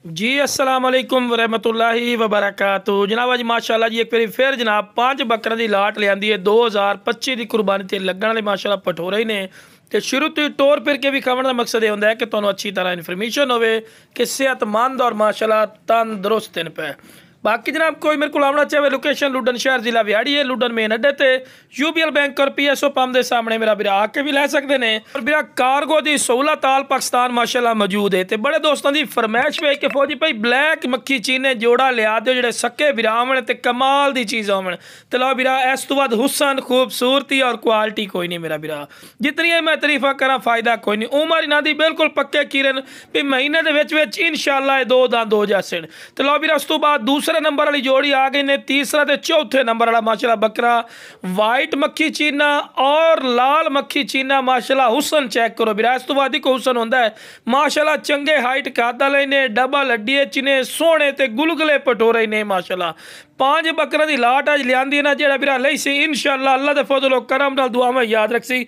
जी अस्सलाम वालेकुम वरहमतुल्लाहि वबरकातुहू जनाब अज माशाल्लाह जी एक बार फिर जनाब 5 बकरों की लाट लियांदी है 2025 की कुर्बानी से लगने वाले माशाल्लाह पठोरे ही ने तो शुरू तो टोर फिर के भी खाने का मकसद ये होंगे कि तुहानू अच्छी तरह इन्फॉर्मेशन हो कि सेहतमंद और माशाल्लाह तंदुरुस्त दिन पे। बाकी जनाब कोई मेरे को आना चाहे लोकेशन लुडन शहर जिला विहाड़ी है लुडन मेन अड्डे ते यूबीएल बैंक और पीएसओ पंप के सामने मेरा बिरा आके भी लै सकते हैं और बिरा कार्गो की सहूलत आल पाकिस्तान माशाल्लाह मौजूद है। तो बड़े दोस्तों की फरमाइश पे कि फौजी भाई ब्लैक मक्खी चीने जोड़ा लिया दो जो सक्के बिरा आवन तो कमाल की चीज़ आवन तो लो बिरा इस तो बाद हुसन खूबसूरती और क्वालिटी कोई नहीं मेरा बिरा जितनी मैं तारीफा करा फायदा कोई नहीं। उमर इन्हों की बिल्कुल पक्के कीरन भी महीने के इंशाल्लाह 2 दांत हो जासन तो लो बिरा उस तो बाद दूसरे नंबर वाली जोड़ी आ गई ने तीसरा ते चौथे नंबर वाला माशाल्लाह बकरा वाइट मक्खी चीना और लाल मक्खी चीना माशाल्लाह हुसन चेक करो बिरा इस तो बाद ही को हुसन होंदा है माशाल्लाह चंगे हाइट कादा लेने डबल हड्डी चिने सोहने ते गुलगुले पटोरे ने माशाल्लाह 5 बकरा की लाट अज लियांदी ना जेड़ा बिरा लई सी इंशाल्लाह अल्लाह दे फजल करम नाल दुआ में याद रखसी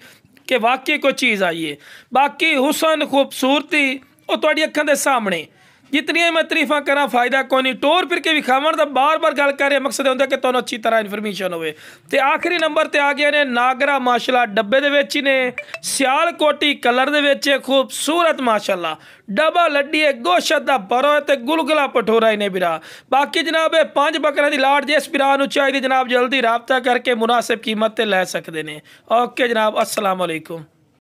कि वाकई कोई चीज़ आई है। बाकी हुसन खूबसूरती वो तुहाडी अखां दे सामने जितनी मैं तारीफा करा फायदा कोई नहीं टोर फिर के विखावन का बार बार गल कर रहे मकसद होंगे कि तुहानू अच्छी तरह इन्फॉर्मेशन होवे। ते आखिरी नंबर ते आ गए ने नागरा माशाल्लाह डब्बे दे विच ही ने सियालकोटी कलर दे विच खूबसूरत माशाल्लाह डबल हड्डी गोशत दा बरो ते गुलगुला पठोरा ही ने बिरा। बाकी जनाब 5 बकरा की लाट जिस बिरा नू चाहिए जनाब जल्दी राबता करके मुनासिब कीमत ते लै सकते हैं। ओके जनाब अस्सलाम वालेकुम।